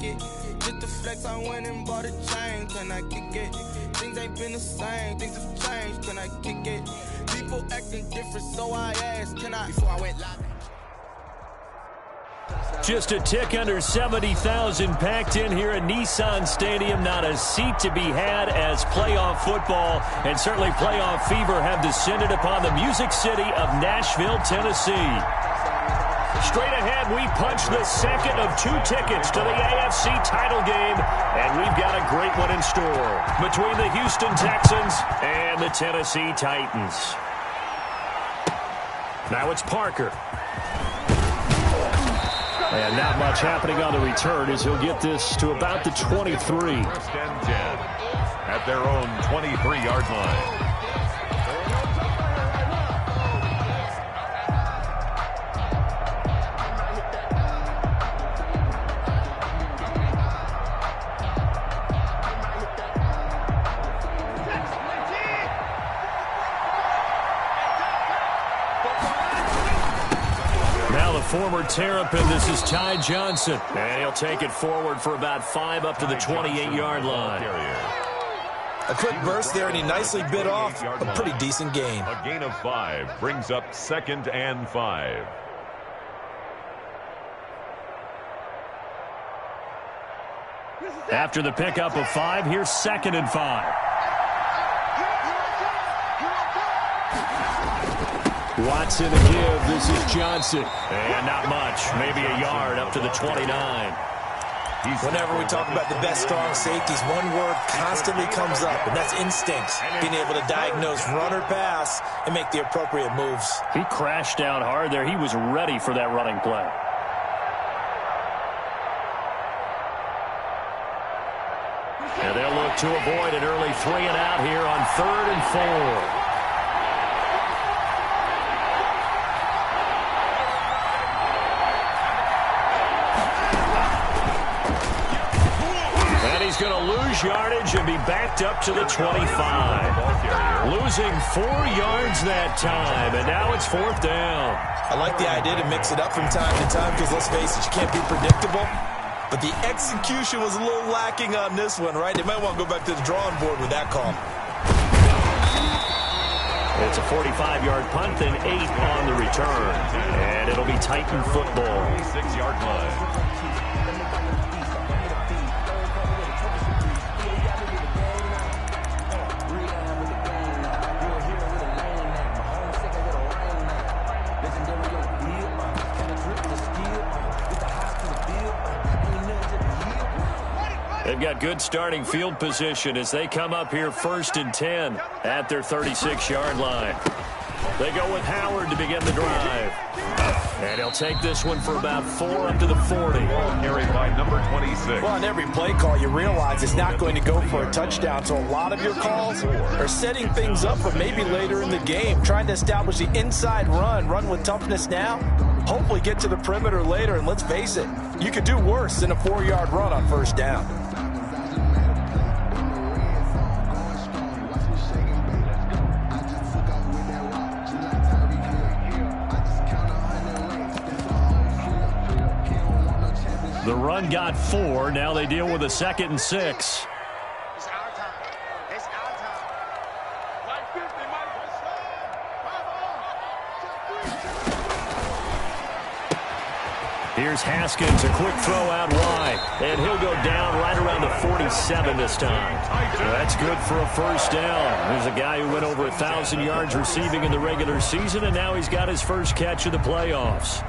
kick it. Just to flex, I went and bought a chain. Can I kick it? Things ain't been the same. Things have changed. Can I kick it? People acting different, so I asked, can I? Before I went live. Just a tick under 70,000 packed in here at Nissan Stadium. Not a seat to be had as playoff football and certainly playoff fever have descended upon the Music City of Nashville, Tennessee. Straight ahead, we punch the second of 2 tickets to the AFC title game, and we've got a great one in store between the Houston Texans and the Tennessee Titans. Now it's Parker. And not much happening on the return as he'll get this to about the 23. First and 10 at their own 23-yard line. Former Terrapin, this is Ty Johnson. And he'll take it forward for about 5 up to the 28-yard line. A quick burst there, and he nicely bit off a pretty decent gain. A gain of 5 brings up 2nd and 5. After the pickup of 5, here's 2nd and 5. Watson to give. This is Johnson. And not much. Maybe a yard up to the 29. Whenever we talk about the best strong safeties, one word constantly comes up, and that's instincts. Being able to diagnose run or pass and make the appropriate moves. He crashed down hard there. He was ready for that running play. And they'll look to avoid an early 3 and out here on 3rd and 4. He's going to lose yardage and be backed up to the 25. Losing 4 yards that time, and now it's 4th down. I like the idea to mix it up from time to time because, let's face it, you can't be predictable. But the execution was a little lacking on this one, right? They might want to go back to the drawing board with that call. It's a 45-yard punt and 8 on the return. And it'll be Titan football. 6-yard line. They've got good starting field position as they come up here 1st and 10 at their 36-yard line. They go with Howard to begin the drive. And he'll take this one for about 4 up to the 40. Carried by number 26. Well, on every play call, you realize it's not going to go for a touchdown. So a lot of your calls are setting things up for maybe later in the game, trying to establish the inside run with toughness now. Hopefully get to the perimeter later, and let's face it, you could do worse than a 4-yard run on 1st down. The run got 4. Now they deal with a 2nd and 6. Here's Haskins, a quick throw out wide, and he'll go down right around the 47 this time. That's good for a 1st down. There's a guy who went over 1,000 yards receiving in the regular season, and now he's got his first catch of the playoffs.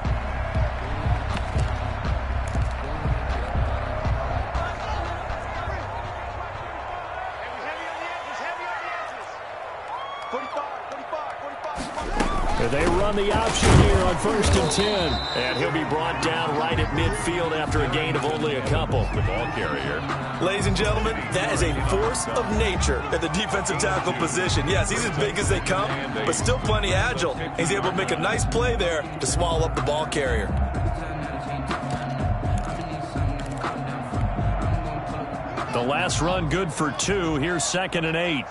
They run the option here on 1st and 10. And he'll be brought down right at midfield after a gain of only a couple. The ball carrier. Ladies and gentlemen, that is a force of nature at the defensive tackle position. Yes, he's as big as they come, but still plenty agile. He's able to make a nice play there to swallow up the ball carrier. The last run good for 2. Here's 2nd and 8.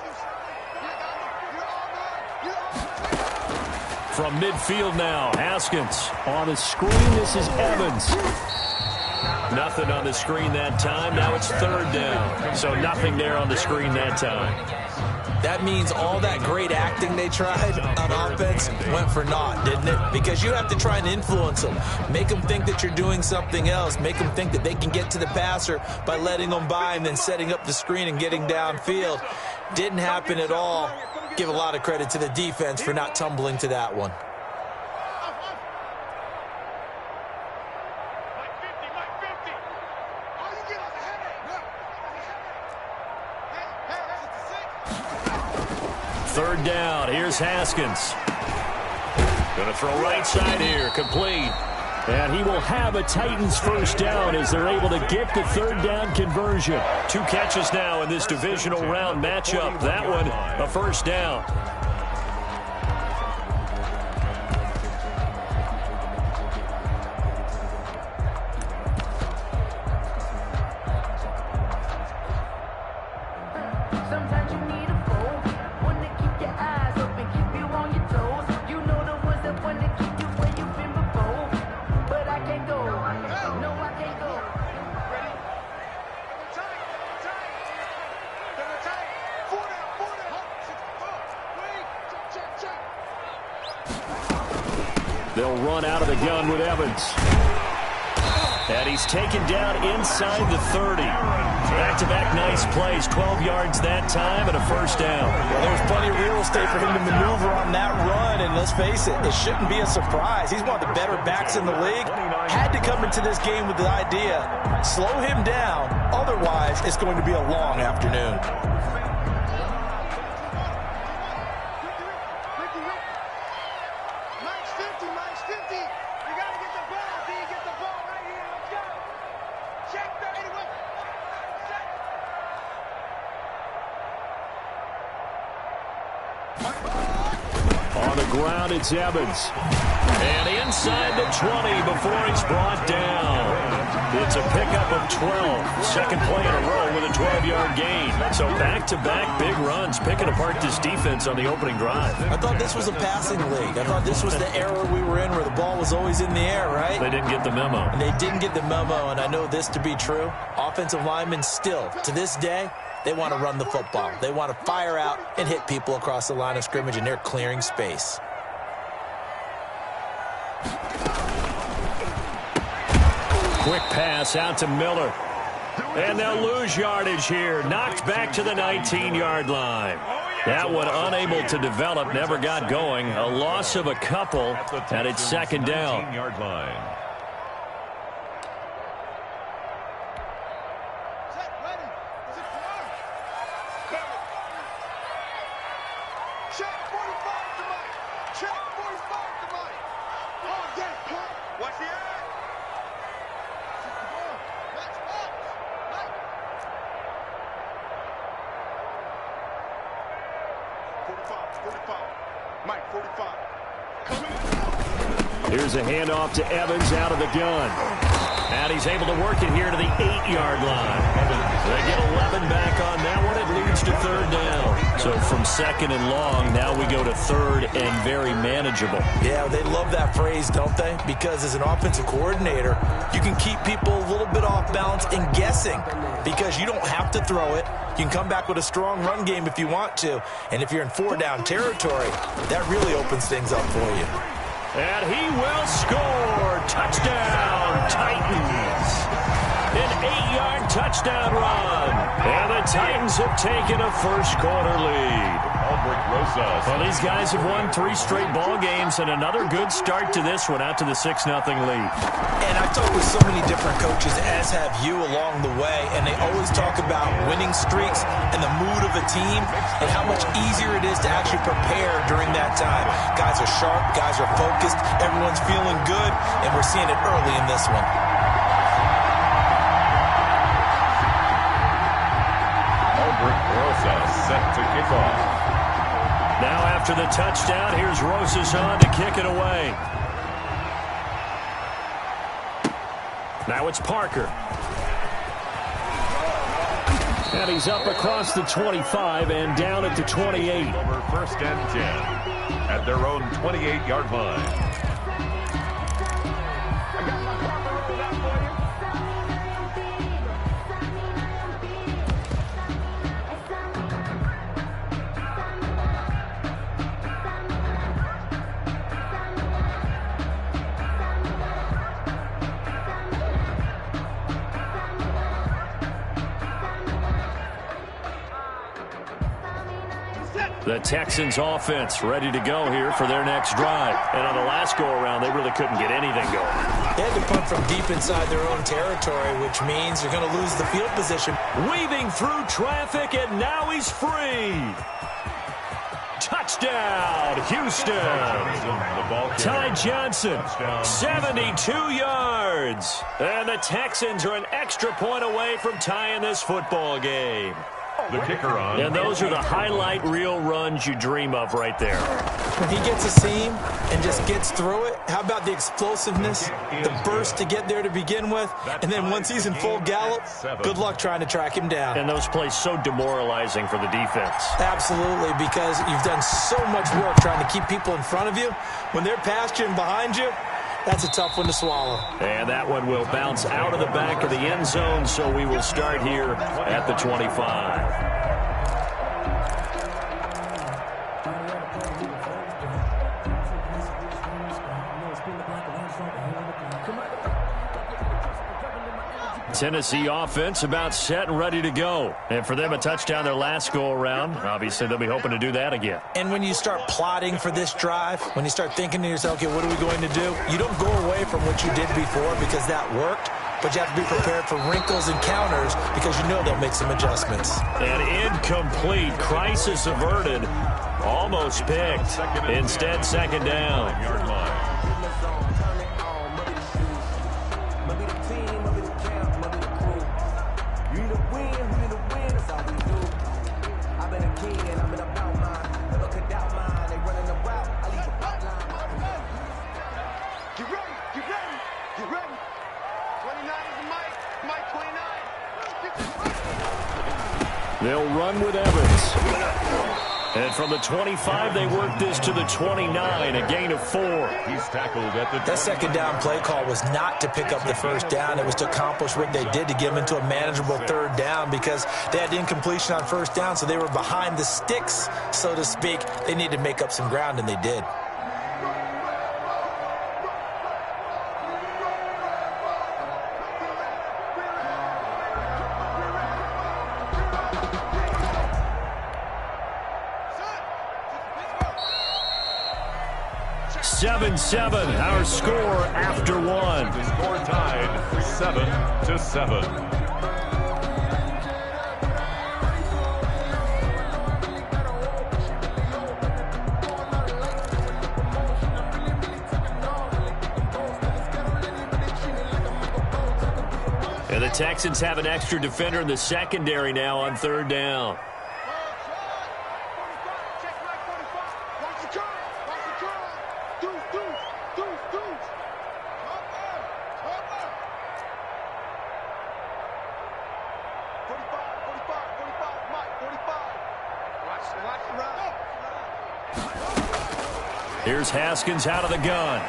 From midfield now, Haskins. On the screen, this is Evans. Nothing on the screen that time. Now it's third down. So nothing there on the screen that time. That means all that great acting they tried on offense went for naught, didn't it? Because you have to try and influence them. Make them think that you're doing something else. Make them think that they can get to the passer by letting them by and then setting up the screen and getting downfield. Didn't happen at all. Give a lot of credit to the defense for not tumbling to that one. Third down. Here's Haskins. Going to throw right side here. Complete. And he will have a Titans first down as they're able to get the third down conversion. 2 catches now in this divisional round matchup. That one, a first down. They'll run out of the gun with Evans. And he's taken down inside the 30. Back-to-back nice plays. 12 yards that time and a first down. Well, there was plenty of real estate for him to maneuver on that run. And let's face it, it shouldn't be a surprise. He's one of the better backs in the league. Had to come into this game with the idea, slow him down. Otherwise, it's going to be a long afternoon. On the ground, it's Evans. And inside the 20 before he's brought down. It's a pickup of 12. Second play in a row with a 12-yard gain. So back-to-back big runs, picking apart this defense on the opening drive. I thought this was a passing league. I thought this was the era we were in where the ball was always in the air, right? They didn't get the memo. And they didn't get the memo, and I know this to be true. Offensive linemen still, to this day, they want to run the football. They want to fire out and hit people across the line of scrimmage, and they're clearing space. Quick pass out to Miller. And they'll lose yardage here. Knocked back to the 19-yard line. That one unable to develop, never got going. A loss of a couple, and it's second down. 19-yard line. Here's a handoff to Evans out of the gun. And he's able to work it here to the 8-yard line. They get 11 back on that one. It leads to third down. So from second and long, now we go to third and very manageable. Yeah, they love that phrase, don't they? Because as an offensive coordinator, you can keep people a little bit off balance and guessing because you don't have to throw it. You can come back with a strong run game if you want to. And if you're in 4-down territory, that really opens things up for you. And he will score. Touchdown, Titans. An 8-yard touchdown run. And the Titans have taken a first-quarter lead. Well, these guys have won 3 straight ball games and another good start to this one out to the 6-0 lead. And I've talked with so many different coaches, as have you along the way, and they always talk about winning streaks and the mood of a team and how much easier it is to actually prepare during that time. Guys are sharp, guys are focused, everyone's feeling good, and we're seeing it early in this one. Set to kick off. Now after the touchdown, here's Rosas on to kick it away. Now it's Parker. And he's up across the 25 and down at the 28. Over first and 10 at their own 28-yard line. The Texans offense ready to go here for their next drive. And on the last go-around, they really couldn't get anything going. They had to punt from deep inside their own territory, which means you're going to lose the field position. Weaving through traffic, and now he's free. Touchdown, Houston. Ty Johnson, 72 yards. And the Texans are an extra point away from tying this football game. The kicker on. And those are the highlight reel runs you dream of right there. When he gets a seam and just gets through it, how about the explosiveness, the burst to get there to begin with, and then once he's in full gallop, good luck trying to track him down. And those plays so demoralizing for the defense. Absolutely, because you've done so much work trying to keep people in front of you. When they're past you and behind you, that's a tough one to swallow. And that one will bounce out of the back of the end zone, so we will start here at the 25. Tennessee offense about set and ready to go. And for them, a touchdown their last go-around. Obviously, they'll be hoping to do that again. And when you start plotting for this drive, when you start thinking to yourself, okay, what are we going to do? You don't go away from what you did before because that worked, but you have to be prepared for wrinkles and counters because you know they'll make some adjustments. An incomplete, crisis averted, almost picked. Instead, second down. They'll run with Evans. And from the 25, they work this to the 29, a gain of 4. He's tackled at the... That second down play call was not to pick up the first down. It was to accomplish what they did to get them into a manageable third down because they had incompletion on first down, so they were behind the sticks, so to speak. They needed to make up some ground, and they did. Our score after one. The score tied 7-7. And the Texans have an extra defender in the secondary now on third down. Here's Haskins out of the gun.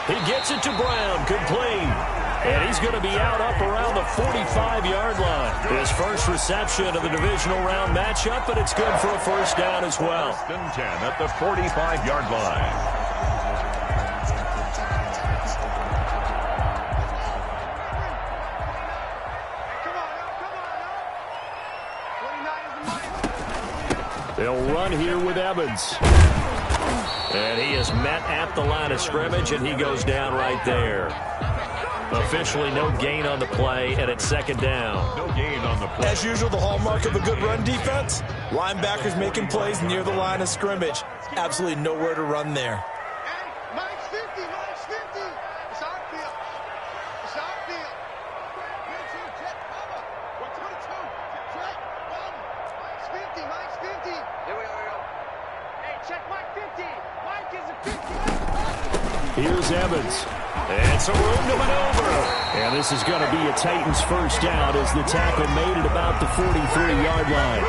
He gets it to Brown, complete. And he's going to be out up around the 45-yard line. His first reception of the divisional round matchup, but it's good for a first down as well. First and 10 at the 45-yard line. They'll run here with Evans. And he is met at the line of scrimmage, and he goes down right there. Officially no gain on the play, and it's second down. No gain on the play. As usual, the hallmark of a good run defense, linebackers making plays near the line of scrimmage. Absolutely nowhere to run there. Here's Evans. And some room to maneuver. And this is going to be a Titans first down as the tackle made it about the 43-yard line.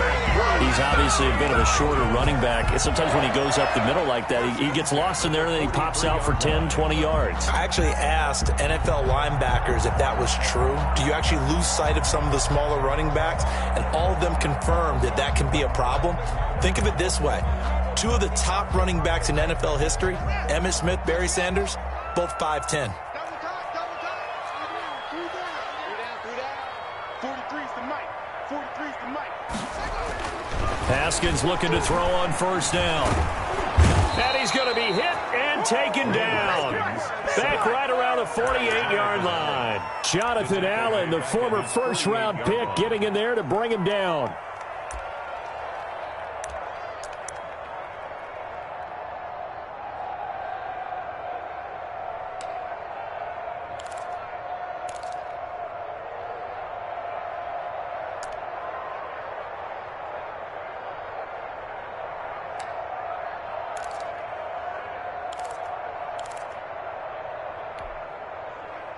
He's obviously a bit of a shorter running back. And sometimes when he goes up the middle like that, he gets lost in there and then he pops out for 10, 20 yards. I actually asked NFL linebackers if that was true. Do you actually lose sight of some of the smaller running backs? And all of them confirmed that that can be a problem. Think of it this way. Two of the top running backs in NFL history, Emmitt Smith, Barry Sanders, both 5'10". Haskins looking to throw on first down. And he's going to be hit and taken down. Back right around the 48-yard line. Jonathan Allen, the former first-round pick, getting in there to bring him down.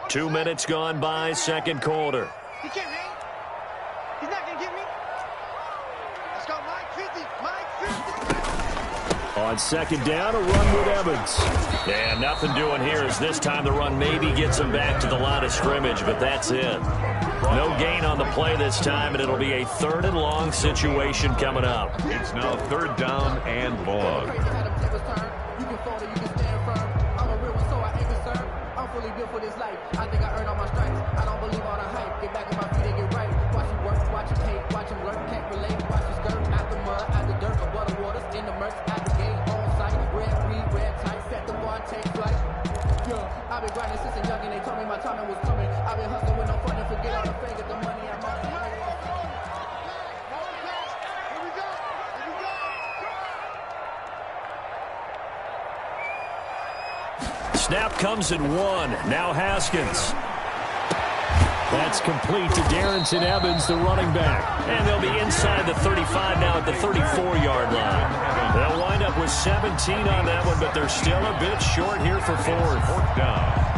Two minutes gone by, second quarter. He can't hang. He's not going to get me. Let's go, Mike 50. Mike 50. On second down, a run with Evans. And nothing doing here as this time the run maybe gets him back to the line of scrimmage, but that's it. No gain on the play this time, and it'll be a third and long situation coming up. It's now third down and long. Built for this life. I think I earned all my stripes. I don't believe all the hype. Get back on my feet and get right. Watch him work, watch him hate, watch him lurk, can't relate. Watch him skirt out the mud, out the dirt, above the waters, in the murks, at the gate, on sight. Red free, red tight, set the bar, take flight. Yeah, I've been grinding since a young and they told me my timing was coming. I've been hustling with no fun and forget all the fame, get the money I'm on. Snap comes at one. Now Haskins. That's complete to Darrington Evans, the running back. And they'll be inside the 35 now at the 34-yard line. They'll wind up with 17 on that one, but they're still a bit short here for fourth down.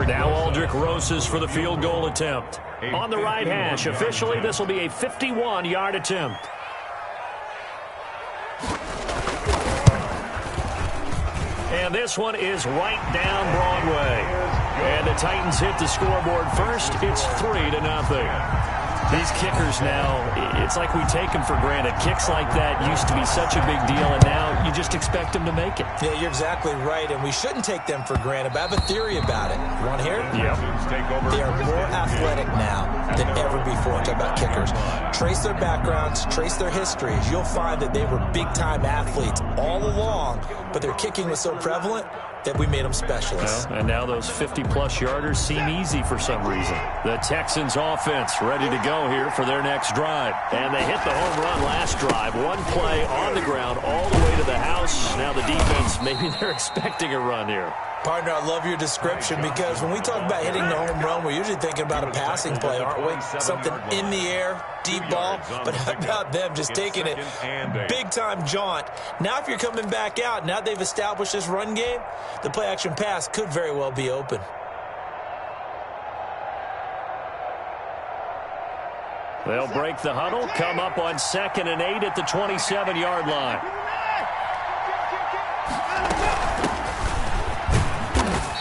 Now Aldrich Rosas for the field goal attempt. On the right hash, officially this will be a 51-yard attempt. And this one is right down Broadway. And the Titans hit the scoreboard first. It's 3-0. These kickers now, it's like we take them for granted. Kicks like that used to be such a big deal, and now you just expect them to make it. Yeah, you're exactly right, and we shouldn't take them for granted, but I have a theory about it. You want to hear it? Yeah. They are more athletic now than ever before. Talk about kickers. Trace their backgrounds, trace their histories. You'll find that they were big-time athletes all along, but their kicking was so prevalent that we made them specialists. Well, and now those 50-plus yarders seem easy for some reason. The Texans offense ready to go here for their next drive. And they hit the home run last drive. One play on the ground all the way to the house. Now the defense, maybe they're expecting a run here. Partner, I love your description because when we talk about hitting the home run, we're usually thinking about a passing play, aren't we? Something in the air, deep ball. But how about them just taking it big-time jaunt? Now if you're coming back out, now they've established this run game, the play-action pass could very well be open. They'll break the huddle, come up on 2nd and 8 at the 27-yard line.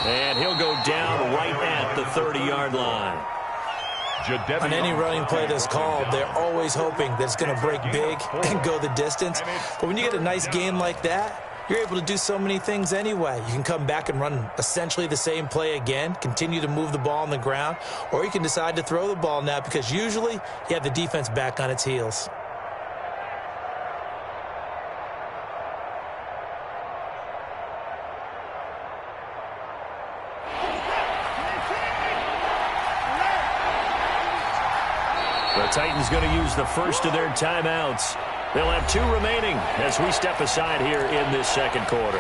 And he'll go down right at the 30-yard line. On any running play that's called, they're always hoping that it's going to break big and go the distance. But when you get a nice game like that, you're able to do so many things anyway. You can come back and run essentially the same play again, continue to move the ball on the ground, or you can decide to throw the ball now because usually you have the defense back on its heels. The Titans going to use the first of their timeouts. They'll have 2 remaining as we step aside here in this second quarter.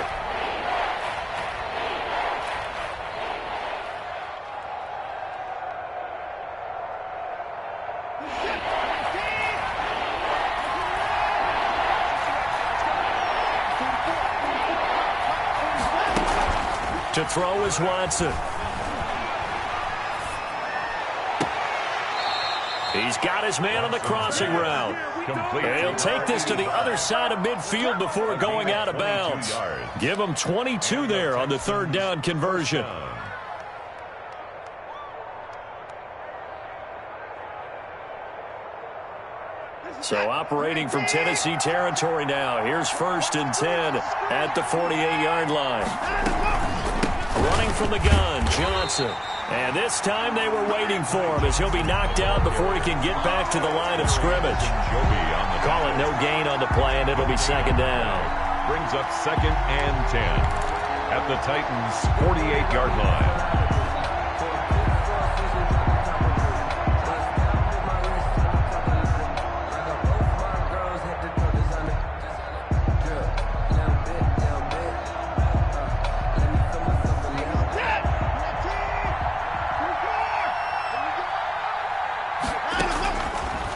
To throw is Watson. He's got his man on the crossing route. And he'll take this to the other side of midfield before going out of bounds. Give him 22 there on the 3rd down conversion. So operating from Tennessee territory now. Here's 1st and 10 at the 48-yard line. Running from the gun, Johnson. And this time they were waiting for him as he'll be knocked down before he can get back to the line of scrimmage. Call it no gain on the play, and it'll be 2nd down. Brings up 2nd and 10 at the Titans' 48-yard line.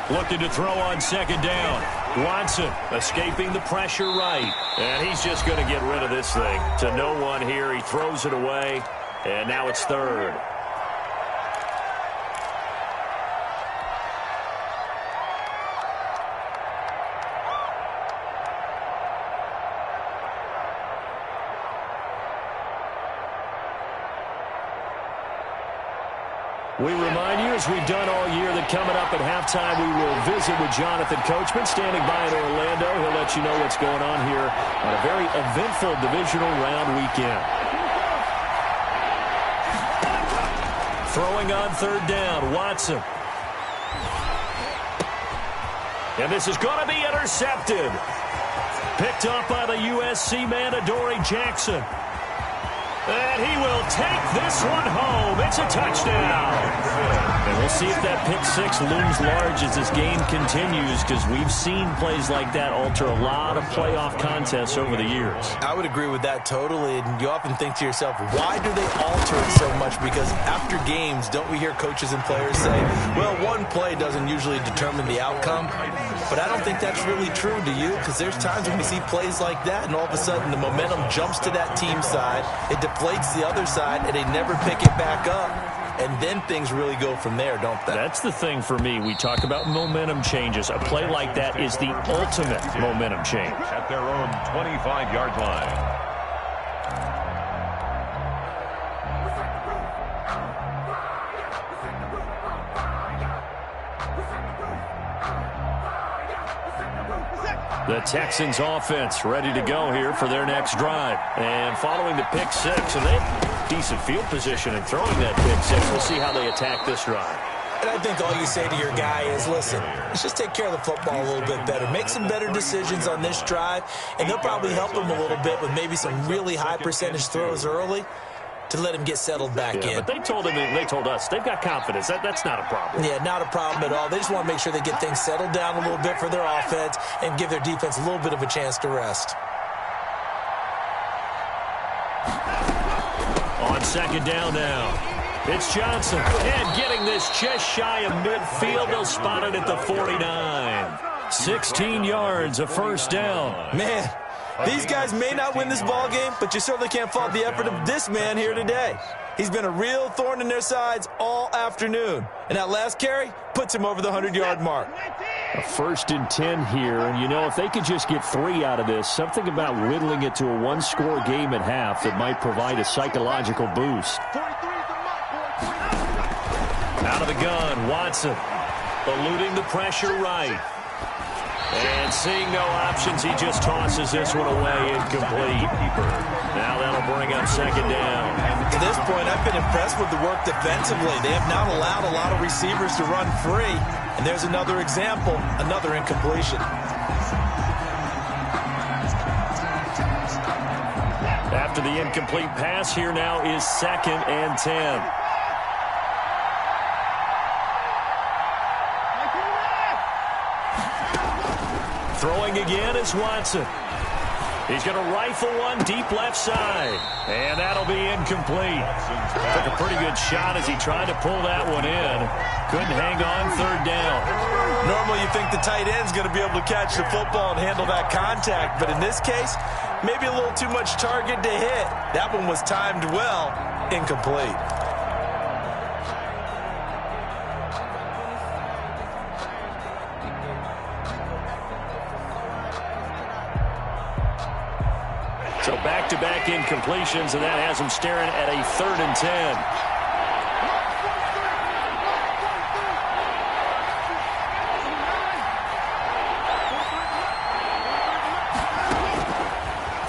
Looking to throw on 2nd down. Watson escaping the pressure right. And he's just going to get rid of this thing. To no one here. He throws it away. And now it's 3rd. We remind you, as we've done all year, that coming up at halftime, we will visit with Jonathan Coachman, standing by in Orlando. He'll let you know what's going on here on a very eventful divisional round weekend. Throwing on 3rd down, Watson. And this is going to be intercepted. Picked up by the USC man, Adoree Jackson. And he will take this one home. It's a touchdown. And we'll see if that pick 6 looms large as this game continues, because we've seen plays like that alter a lot of playoff contests over the years. I would agree with that totally. And you often think to yourself, why do they alter it so much? Because after games, don't we hear coaches and players say, well, one play doesn't usually determine the outcome. But I don't think that's really true, do you? Because there's times when we see plays like that, and all of a sudden the momentum jumps to that team side. It deflates the other side, and they never pick it back up. And then things really go from there, don't they? That's the thing for me. We talk about momentum changes. A play like that is the ultimate momentum change. At their own 25-yard line. The Texans offense ready to go here for their next drive. And following the pick 6, and they have decent field position in throwing that pick 6. We'll see how they attack this drive. And I think all you say to your guy is, listen, let's just take care of the football a little bit better. Make some better decisions on this drive, and they'll probably help him a little bit with maybe some really high percentage throws early to let him get settled back in. But they told him, they told us, they've got confidence. That's not a problem. Yeah, not a problem at all. They just want to make sure they get things settled down a little bit for their offense and give their defense a little bit of a chance to rest. On 2nd down now, it's Johnson. And getting this just shy of midfield. They'll spot it at the 49. 16 yards, a 1st down. Man, these guys may not win this ball game, but you certainly can't fault the effort of this man here today. He's been a real thorn in their sides all afternoon. And that last carry puts him over the 100-yard mark. A 1st and 10 here, and you know, if they could just get 3 out of this, something about whittling it to a one-score game at half that might provide a psychological boost. Out of the gun, Watson, eluding the pressure right. And seeing no options, he just tosses this one away, incomplete. Now that'll bring up 2nd down. To this point, I've been impressed with the work defensively. They have not allowed a lot of receivers to run free. And there's another example, another incompletion. After the incomplete pass, here now is 2nd and 10. Throwing again is Watson. He's going to rifle one deep left side. And that'll be incomplete. Took a pretty good shot as he tried to pull that one in. Couldn't hang on 3rd down. Normally you think the tight end's going to be able to catch the football and handle that contact. But in this case, maybe a little too much target to hit. That one was timed well. Incomplete. So back-to-back incompletions, and that has him staring at a 3rd and 10.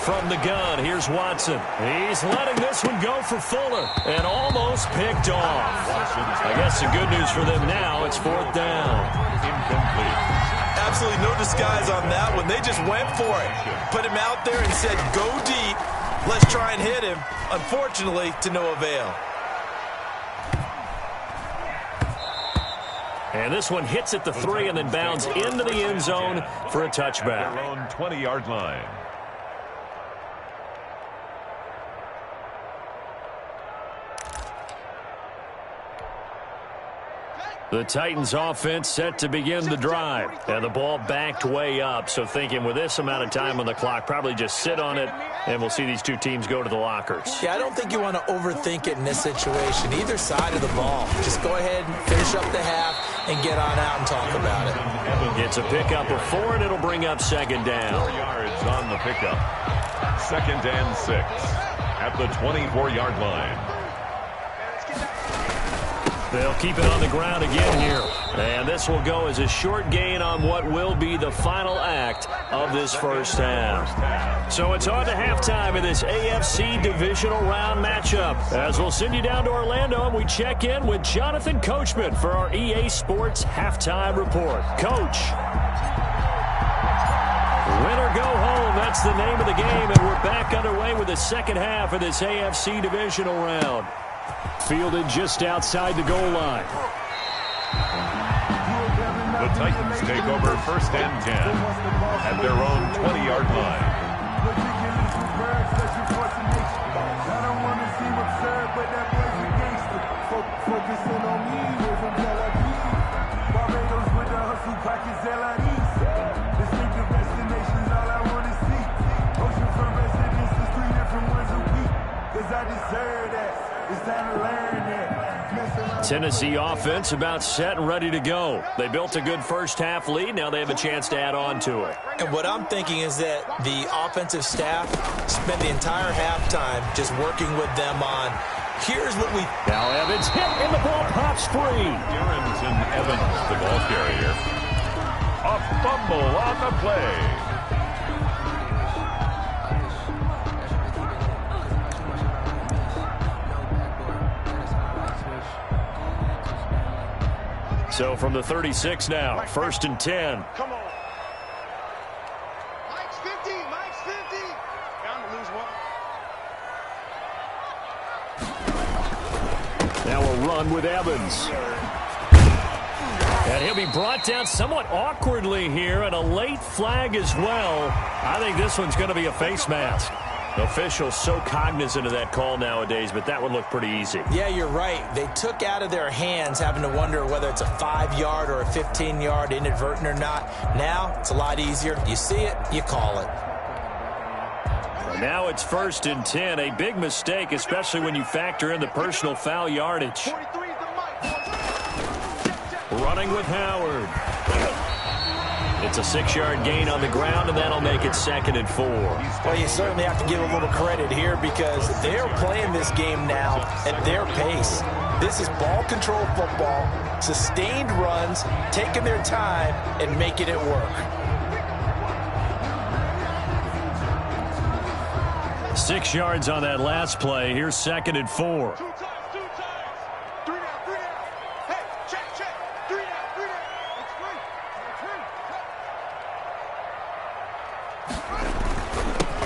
from the gun. Here's Watson. He's letting this one go for Fuller and almost picked off. I guess the good news for them now, it's 4th down. Incomplete. Absolutely no disguise on that one. They just went for it. Put him out there and said, go deep. Let's try and hit him. Unfortunately, to no avail. And this one hits at the 3 and then bounds into the end zone for a touchback. At their own 20-yard line. The Titans offense set to begin the drive. And the ball backed way up. So thinking with this amount of time on the clock, probably just sit on it, and we'll see these two teams go to the lockers. Yeah, I don't think you want to overthink it in this situation. Either side of the ball. Just go ahead and finish up the half and get on out and talk about it. It's a pickup of 4, and it'll bring up 2nd down. 4 yards on the pickup. 2nd and 6 at the 24-yard line. They'll keep it on the ground again here. And this will go as a short gain on what will be the final act of this first half. So it's on to halftime in this AFC divisional round matchup. As we'll send you down to Orlando, and we check in with Jonathan Coachman for our EA Sports Halftime Report. Coach. Win or go home, that's the name of the game, and we're back underway with the second half of this AFC divisional round. Fielded just outside the goal line. The Titans take over 1st and 10 at their own 20-yard line. Tennessee offense about set and ready to go. They built a good first half lead. Now they have a chance to add on to it. And what I'm thinking is that the offensive staff spent the entire halftime just working with them on, here's what we... Now Evans hit and the ball pops free. Darrington Evans, the ball carrier. A fumble on the play. So from the 36 now, 1st and 10. Come on. Mike's 50. Mike's 50. Bound to lose one. Now a run with Evans. And he'll be brought down somewhat awkwardly here, and a late flag as well. I think this one's going to be a face mask. Officials so cognizant of that call nowadays, but that one looked pretty easy. Yeah, you're right. They took out of their hands having to wonder whether it's a 5-yard or a 15-yard inadvertent or not. Now it's a lot easier. You see it, you call it. Now it's 1st and 10. A big mistake, especially when you factor in the personal foul yardage. Running with Howard. It's a 6-yard gain on the ground, and that'll make it 2nd and 4. Well, you certainly have to give a little credit here because they're playing this game now at their pace. This is ball control football, sustained runs, taking their time, and making it work. 6 yards on that last play. Here's 2nd and 4.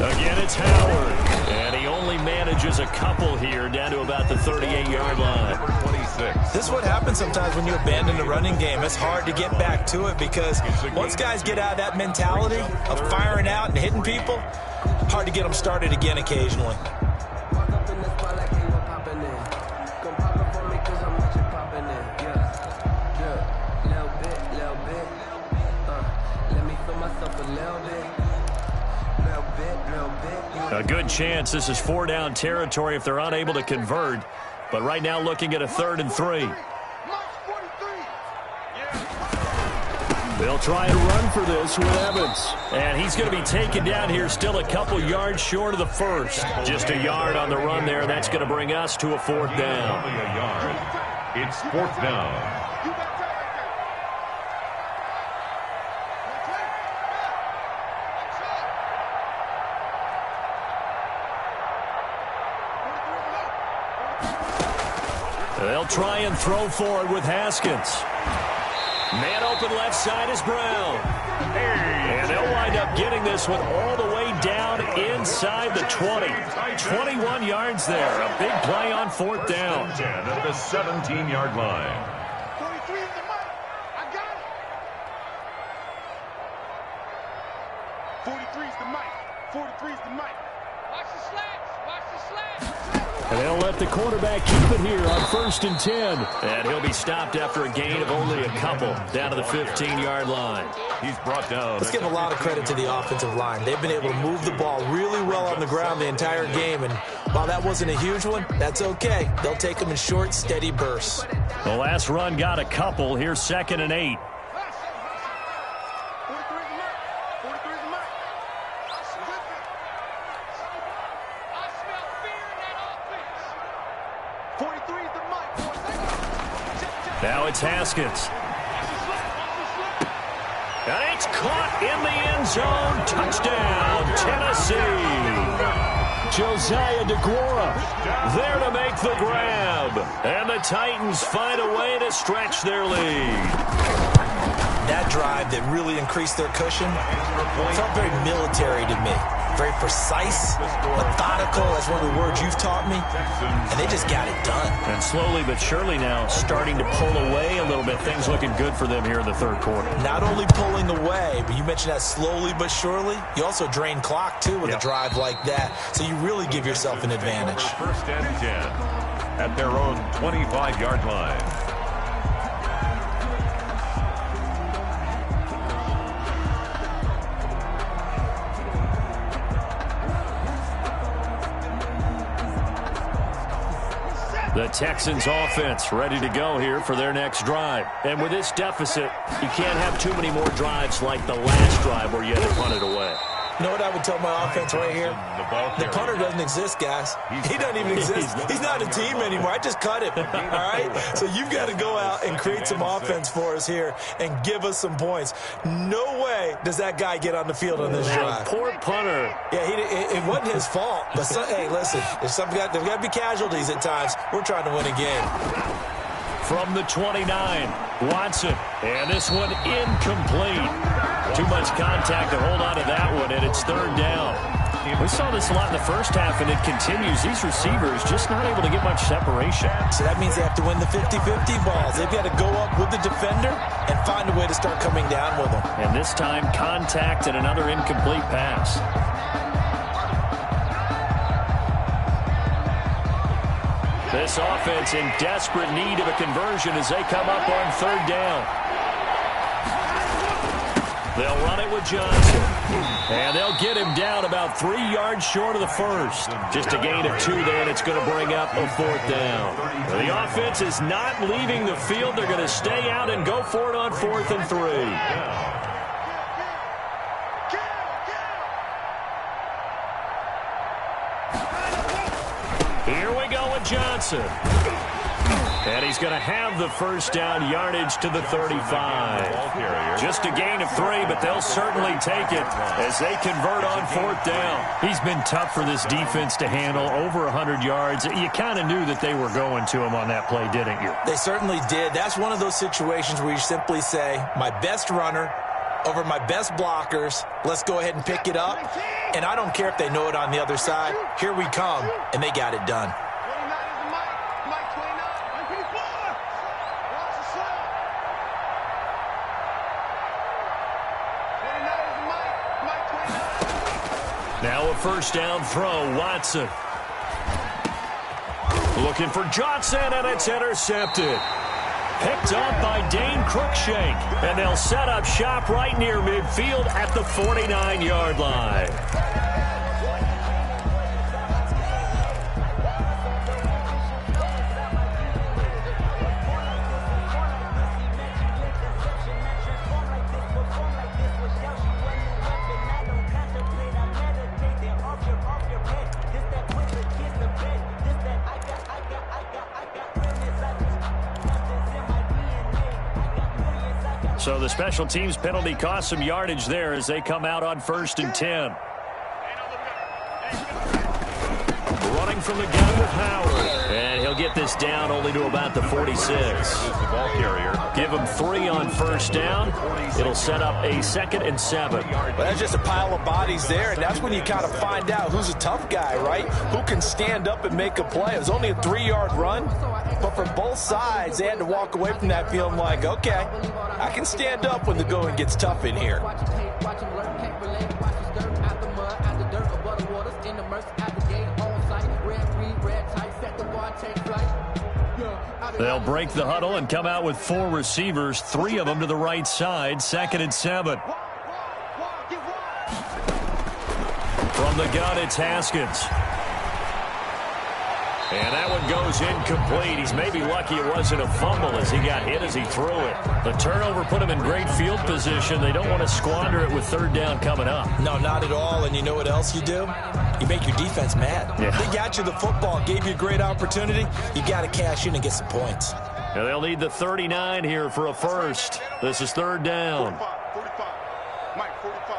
Again, it's Howard. And he only manages a couple here down to about the 38-yard line. This is what happens sometimes when you abandon the running game. It's hard to get back to it because once guys get out of that mentality of firing out and hitting people, hard to get them started again occasionally. A good chance this is 4-down territory if they're unable to convert. But right now looking at a 3rd and 3. They'll try and run for this with Evans. And he's going to be taken down here still a couple yards short of the first. Just a yard on the run there. That's going to bring us to a 4th down. Only a yard. It's 4th down. They'll try and throw forward with Haskins. Man open left side is Brown. And they'll wind up getting this one all the way down inside the 20. 21 yards there. A big play on fourth down. At the 17-yard line. 43 is the mark. I got it. 43 is the mic. 43 is the mic. Watch the slats. Watch the slats. And they'll let the quarterback keep it here on 1st and 10. And he'll be stopped after a gain of only a couple down to the 15-yard line. He's brought down. Let's give a lot of credit to the offensive line. They've been able to move the ball really well on the ground the entire game. And while that wasn't a huge one, that's okay. They'll take them in short, steady bursts. The last run got a couple. Here's 2nd and 8. 43 is the mark. 43 is the mark. I smell fear in that offense. 43 is the mic. Now it's Haskins. And it's caught in the end zone. Touchdown, Tennessee. Josiah DeGuara there to make the grab. And the Titans find a way to stretch their lead. That drive that really increased their cushion felt very military to me. Very precise, methodical. That's one of the words you've taught me. And they just got it done. And slowly but surely now starting to pull away a little bit. Things looking good for them here in the third quarter. Not only pulling away, but you mentioned that slowly but surely. You also drain clock, too, with a drive like that. So you really give yourself an advantage. 1st and 10 at their own 25-yard line. The Texans offense ready to go here for their next drive. And with this deficit, you can't have too many more drives like the last drive where you had to punt it away. You know what I would tell my offense right here? The punter doesn't exist, guys. He doesn't even exist. He's not a team anymore. I just cut him, all right? So you've got to go out and create some offense for us here and give us some points. No way does that guy get on the field on this drive. Poor punter. Yeah, it wasn't his fault. But, hey, listen, there's got to be casualties at times. We're trying to win a game. From the 29, Watson. And this one incomplete. Too much contact to hold on to that one, and it's 3rd down. We saw this a lot in the first half, and it continues. These receivers just not able to get much separation. So that means they have to win the 50-50 balls. They've got to go up with the defender and find a way to start coming down with them. And this time, contact and another incomplete pass. This offense in desperate need of a conversion as they come up on 3rd down. They'll run it with Johnson. And they'll get him down about 3 yards short of the first. Just a gain of 2 there, and it's going to bring up a 4th down. The offense is not leaving the field. They're going to stay out and go for it on 4th and 3. Here we go with Johnson. And he's going to have the first down yardage to the 35. Just a gain of 3, but they'll certainly take it as they convert on 4th down. He's been tough for this defense to handle, over 100 yards. You kind of knew that they were going to him on that play, didn't you? They certainly did. That's one of those situations where you simply say, my best runner over my best blockers, let's go ahead and pick it up. And I don't care if they know it on the other side. Here we come, and they got it done. Now a first down throw, Watson. Looking for Johnson, and it's intercepted. Picked up by Dane Cruikshank, and they'll set up shop right near midfield at the 49-yard line. So the special teams penalty cost some yardage there as they come out on 1st and 10. Running from the gun with Howard. And he'll get this down only to about the 46. The ball carrier. Give him 3 on first down. It'll set up a 2nd and 7. Well, that's just a pile of bodies there, and that's when you kind of find out who's a tough guy, right? Who can stand up and make a play. It was only a 3-yard run, but for both sides, they had to walk away from that feeling like, okay, I can stand up when the going gets tough in here. They'll break the huddle and come out with 4 receivers, 3 of them to the right side, 2nd and 7. From the gun, it's Haskins. And that one goes incomplete. He's maybe lucky it wasn't a fumble as he got hit as he threw it. The turnover put him in great field position. They don't want to squander it with 3rd down coming up. No, not at all. And you know what else you do? You make your defense mad. Yeah. They got you the football, gave you a great opportunity. You got to cash in and get some points. And they'll need the 39 here for a first. This is 3rd down. 45. Mike, 45.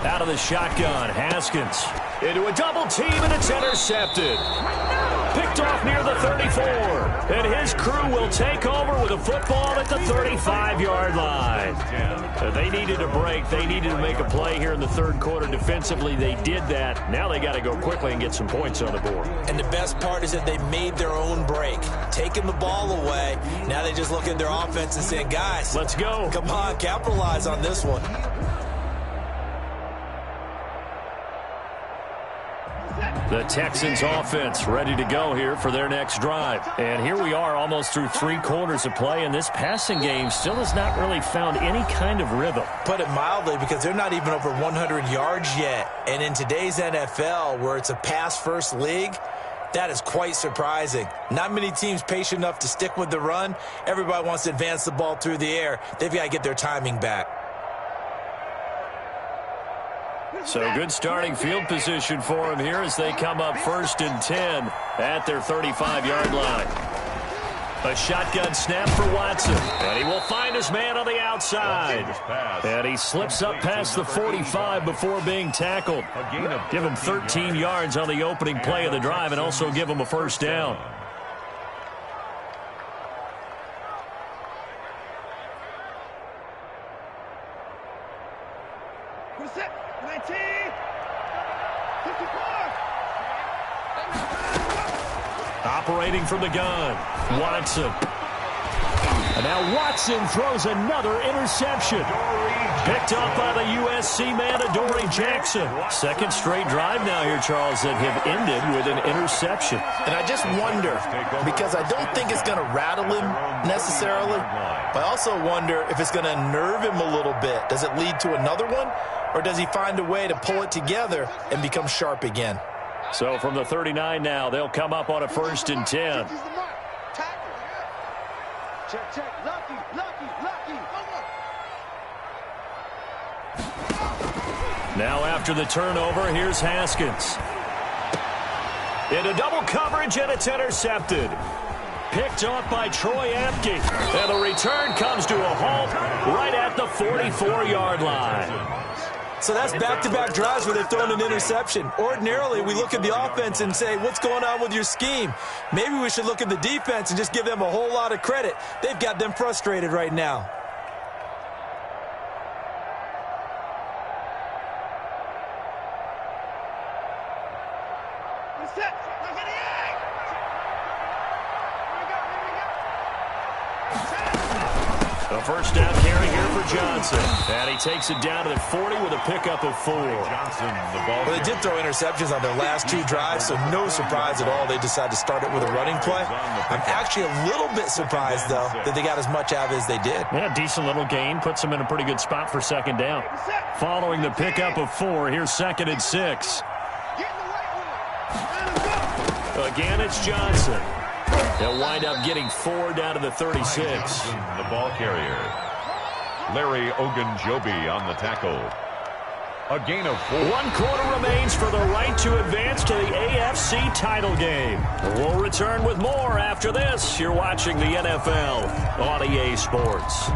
Out of the shotgun, Haskins into a double team, and it's intercepted. Picked off near the 34. And his crew will take over with a football at the 35-yard line. They needed a break. They needed to make a play here in the 3rd quarter. Defensively, they did that. Now they got to go quickly and get some points on the board. And the best part is that they made their own break. Taking the ball away. Now they just look at their offense and say, guys, let's go. Come on, capitalize on this one. The Texans offense ready to go here for their next drive. And here we are almost through 3 quarters of play, and this passing game still has not really found any kind of rhythm. Put it mildly, because they're not even over 100 yards yet. And in today's NFL, where it's a pass-first league, that is quite surprising. Not many teams patient enough to stick with the run. Everybody wants to advance the ball through the air. They've got to get their timing back. So good starting field position for them here as they come up 1st and 10 at their 35-yard line. A shotgun snap for Watson. And he will find his man on the outside. And he slips up past the 45 before being tackled. Give him 13 yards on the opening play of the drive and also give him a first down. Operating from the gun, Watson. And now Watson throws another interception. Picked up by the USC man, Adoree Jackson. 2nd straight drive now here, Charles, that have ended with an interception. And I just wonder, because I don't think it's going to rattle him necessarily, but I also wonder if it's going to nerve him a little bit. Does it lead to another one, or does he find a way to pull it together and become sharp again? So from the 39 now, they'll come up on a 1st and 10. Check. Lucky. Now after the turnover, here's Haskins. Into double coverage, and it's intercepted. Picked off by Troy Apke. And the return comes to a halt right at the 44-yard line. So that's back-to-back drives where they've thrown an interception. Ordinarily, we look at the offense and say, what's going on with your scheme? Maybe we should look at the defense and just give them a whole lot of credit. They've got them frustrated right now. The first down carry here for Johnson. And he takes it down to the 40 with a pickup of 4. Johnson, the ball. Well, they did throw interceptions on their last 2 drives, so no surprise at all they decided to start it with a running play. I'm actually a little bit surprised, though, that they got as much out of it as they did. Yeah, decent little gain. Puts them in a pretty good spot for 2nd down. Following the pickup of 4, here's 2nd and 6. Again, it's Johnson. They'll wind up getting 4 down to the 36. The ball carrier. Larry Ogunjobi on the tackle. A gain of 4. 1 quarter remains for the right to advance to the AFC title game. We'll return with more after this. You're watching the NFL on EA Sports.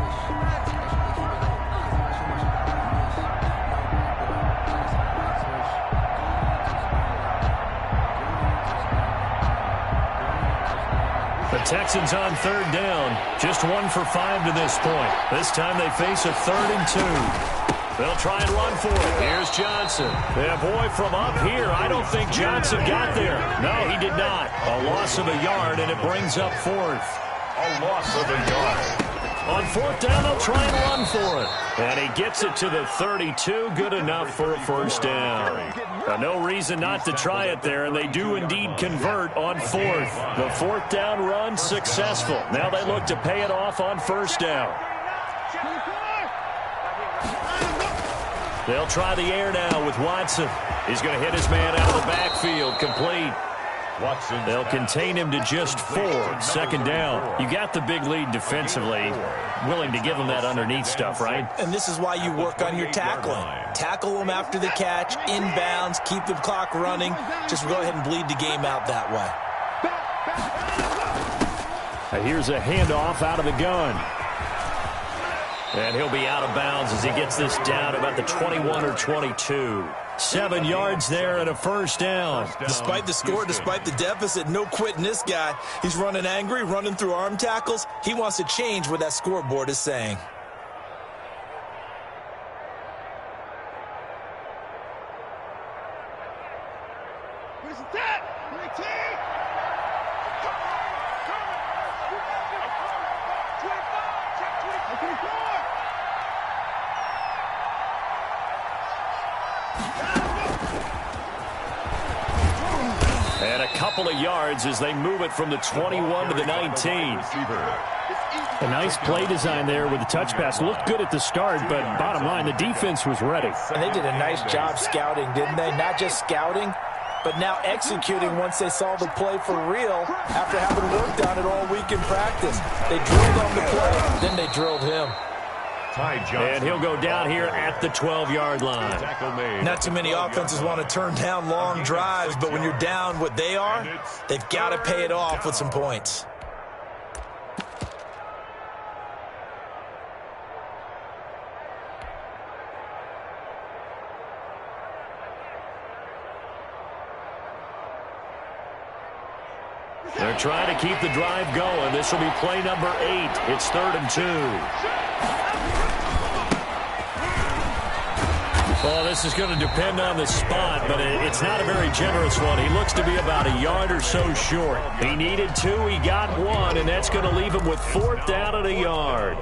The Texans on 3rd down. Just 1 for 5 to this point. This time they face a 3rd and 2. They'll try and run for it. Here's Johnson. Yeah, boy, from up here, I don't think Johnson got there. No, he did not. A loss of a yard, and it brings up 4th. A loss of a yard. On 4th down, they'll try and run for it. And he gets it to the 32. Good enough for a 1st down. No reason not to try it there, and they do indeed convert on 4th. The 4th down run successful. Now they look to pay it off on 1st down. They'll try the air now with Watson. He's going to hit his man out of the backfield. Complete. Watson. They'll contain him to just 4. 2nd down. You got the big lead defensively. Willing to give him that underneath stuff, right? And this is why you work on your tackling. Tackle them after the catch, inbounds, keep the clock running. Just go ahead and bleed the game out that way. Here's a handoff out of the gun. And he'll be out of bounds as he gets this down about the 21 or 22. 7 yards there and a 1st down. Despite the score, despite the deficit, no quitting this guy. He's running angry, running through arm tackles. He wants to change what that scoreboard is saying. And a couple of yards as they move it from the 21 to the 19. A nice play design there with the touch pass. Looked good at the start, but bottom line, the defense was ready. And they did a nice job scouting, didn't they? Not just scouting, but now executing once they saw the play for real after having worked on it all week in practice. They drilled on the play, then they drilled him. And he'll go down here at the 12-yard line. Not too many offenses want to turn down long drives, but when you're down what they are, they've got to pay it off with some points. They're trying to keep the drive going. This will be play number 8. It's 3rd and 2. Well, this is going to depend on the spot, but it's not a very generous one. He looks to be about a yard or so short. He needed 2, he got 1, and that's going to leave him with 4th down and a yard.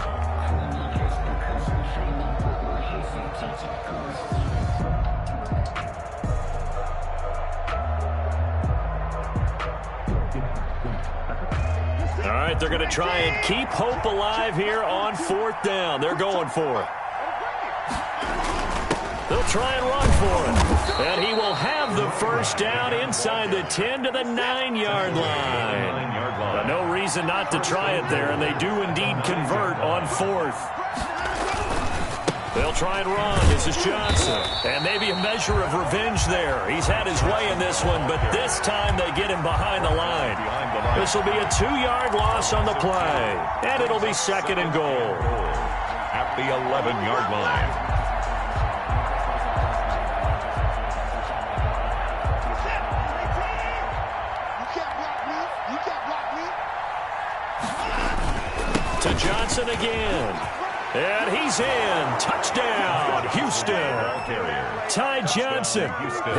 All right, they're going to try and keep hope alive here on 4th down. They're going for it. They'll try and run for it. And he will have the 1st down inside the 10 to the 9-yard line. No reason not to try it there, and they do indeed convert on 4th. They'll try and run. This is Johnson. And maybe a measure of revenge there. He's had his way in this one, but this time they get him behind the line. This will be a 2-yard loss on the play. And it'll be 2nd and goal. At the 11-yard line. To Johnson again. And he's in. Touchdown, Houston. Ty Johnson,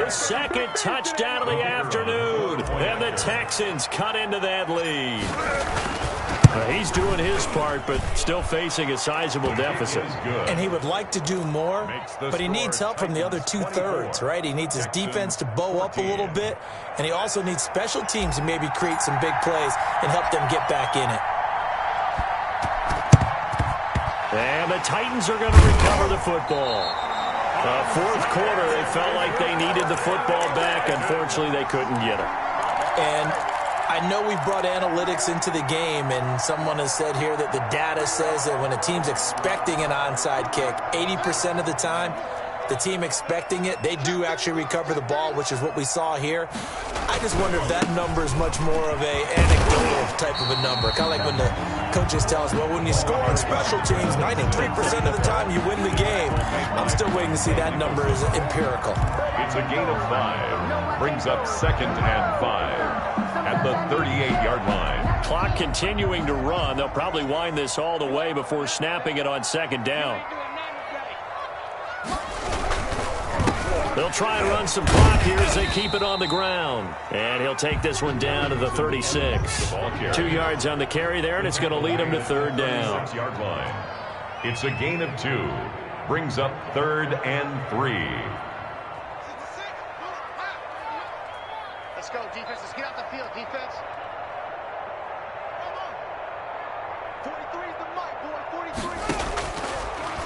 his 2nd touchdown of the afternoon. And the Texans cut into that lead. He's doing his part, but still facing a sizable deficit. And he would like to do more, but he needs help from the other 2/3, right? He needs his defense to bow up a little bit, and he also needs special teams to maybe create some big plays and help them get back in it. And the Titans are going to recover the football. 4th quarter, they felt like they needed the football back. Unfortunately, they couldn't get it. And I know we brought analytics into the game, and someone has said here that the data says that when a team's expecting an onside kick, 80% of the time, the team expecting it, they do actually recover the ball, which is what we saw here. I just wonder if that number is much more of a anecdotal type of a number. Kind of like when the coaches tell us, well, when you score on special teams, 93% of the time you win the game. I'm still waiting to see that number is empirical. It's a gain of 5. Brings up 2nd and 5 at the 38-yard line. Clock continuing to run. They'll probably wind this all the way before snapping it on 2nd down. They'll try and run some clock here as they keep it on the ground. And he'll take this one down to the 36. 2 yards on the carry there, and it's going to lead him to 3rd down. 6-yard line. It's a gain of 2. Brings up 3rd and 3. Let's go, defense. Let's get out the field, defense. 43 is the mic, boy. 43.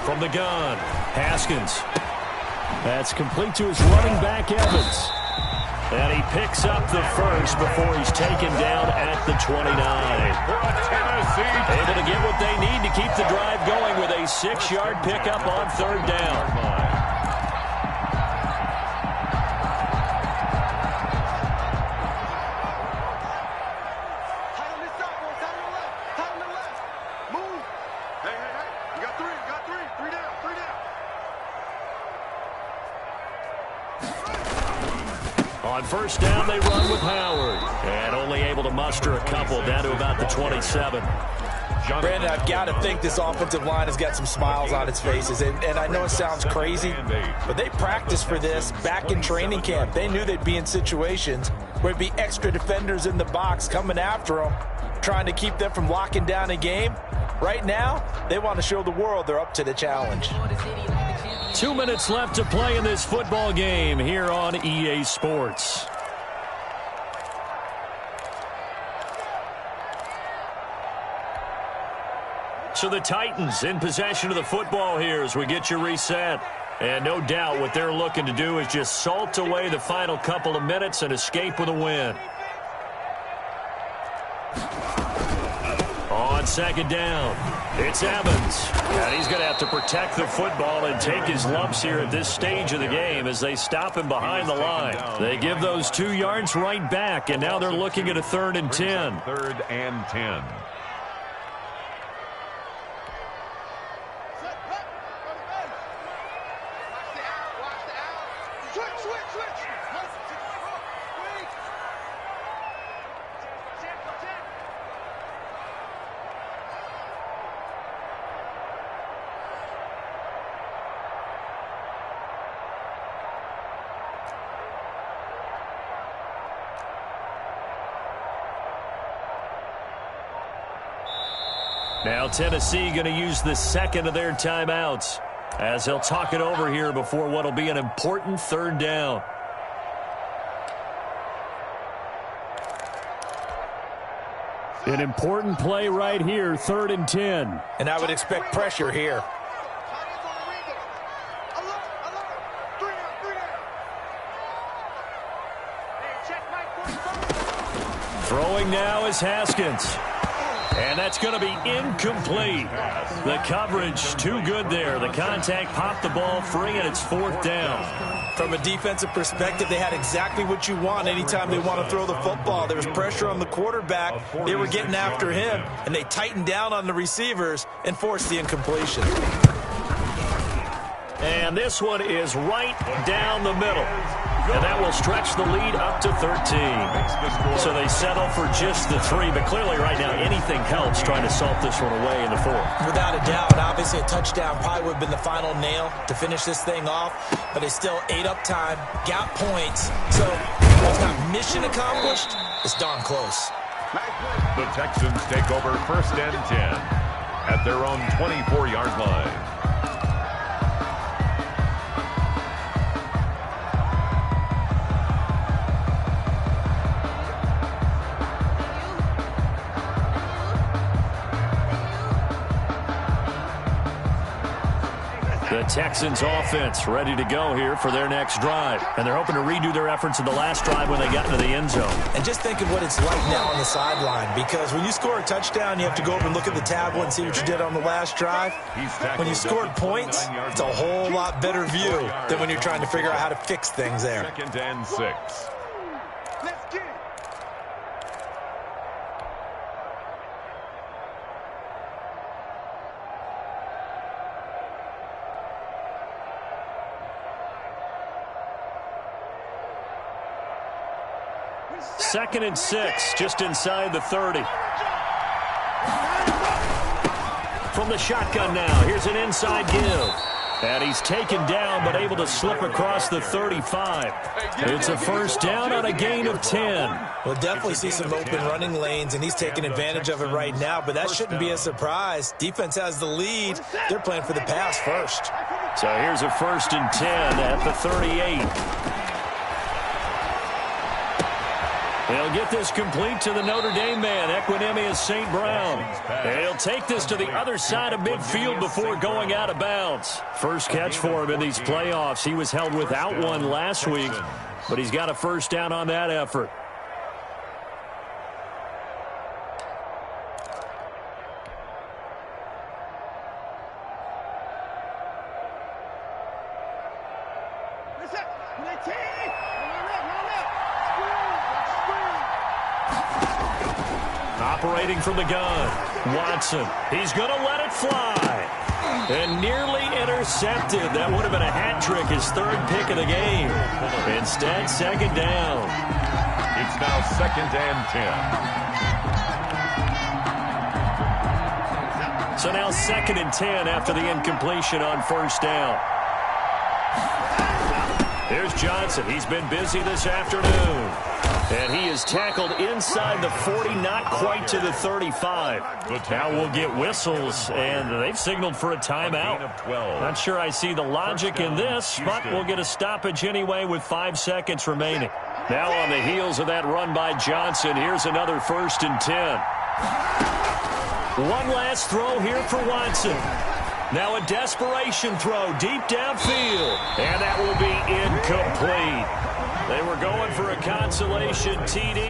From the gun, Haskins. That's complete to his running back, Evans. And he picks up the first before he's taken down at the 29. Able to get what they need to keep the drive going with a 6-yard pickup on 3rd down. On 1st down, they run with Howard. And only able to muster a couple down to about the 27. Brandon, I've got to think this offensive line has got some smiles on its faces. And I know it sounds crazy, but they practiced for this back in training camp. They knew they'd be in situations where there'd be extra defenders in the box coming after them, trying to keep them from locking down a game. Right now, they want to show the world they're up to the challenge. 2 minutes left to play in this football game here on EA Sports. So the Titans in possession of the football here as we get you reset. And no doubt what they're looking to do is just salt away the final couple of minutes and escape with a win. On 2nd down, it's Evans. And he's going to have to protect the football and take his lumps here at this stage of the game as they stop him behind the line. They give those 2 yards right back, and now they're looking at a 3rd and 10. 3rd and 10. Now Tennessee going to use the 2nd of their timeouts as they'll talk it over here before what will be an important 3rd down. An important play right here, 3rd and 10. And I would expect pressure here. Throwing now is Haskins. And that's going to be incomplete. The coverage too good there. The contact popped the ball free, and it's 4th down. From a defensive perspective, they had exactly what you want anytime they want to throw the football. There was pressure on the quarterback. They were getting after him, and they tightened down on the receivers and forced the incompletion. And this one is right down the middle. And that will stretch the lead up to 13. So they settle for just the 3. But clearly right now anything helps trying to salt this one away in the 4th. Without a doubt. Obviously a touchdown probably would have been the final nail to finish this thing off. But they still ate up time, got points. So it's not mission accomplished. It's darn close. The Texans take over 1st and 10 at their own 24-yard line. The The Texans offense ready to go here for their next drive. And they're hoping to redo their efforts in the last drive when they got into the end zone. And just think of what it's like now on the sideline, because when you score a touchdown, you have to go over and look at the tablet and see what you did on the last drive. When you scored points, it's a whole lot better view than when you're trying to figure out how to fix things there. 2nd and 6. Let's get it. Second and 6, just inside the 30. From the shotgun now, here's an inside give. And he's taken down, but able to slip across the 35. It's a first down on a gain of 10. We'll definitely see some open running lanes, and he's taking advantage of it right now, but that shouldn't be a surprise. Defense has the lead. They're playing for the pass first. So here's a 1st and 10 at the 38. They'll get this complete to the Notre Dame man, Equinemius St. Brown. He'll take this to the other side of midfield before going out of bounds. First catch for him in these playoffs. He was held without one last week, but he's got a first down on that effort. Operating from the gun, Watson. He's going to let it fly. And nearly intercepted. That would have been a hat trick, his 3rd pick of the game. Instead, 2nd down. It's now 2nd and 10. So now 2nd and 10 after the incompletion on first down. Here's Johnson. He's been busy this afternoon. And he is tackled inside the 40, not quite to the 35. Now we'll get whistles, and they've signaled for a timeout. Not sure I see the logic in this, but we'll get a stoppage anyway with 5 seconds remaining. Now on the heels of that run by Johnson, here's another 1st and 10. One last throw here for Watson. Now a desperation throw deep downfield, and that will be incomplete. They were going for a consolation TD,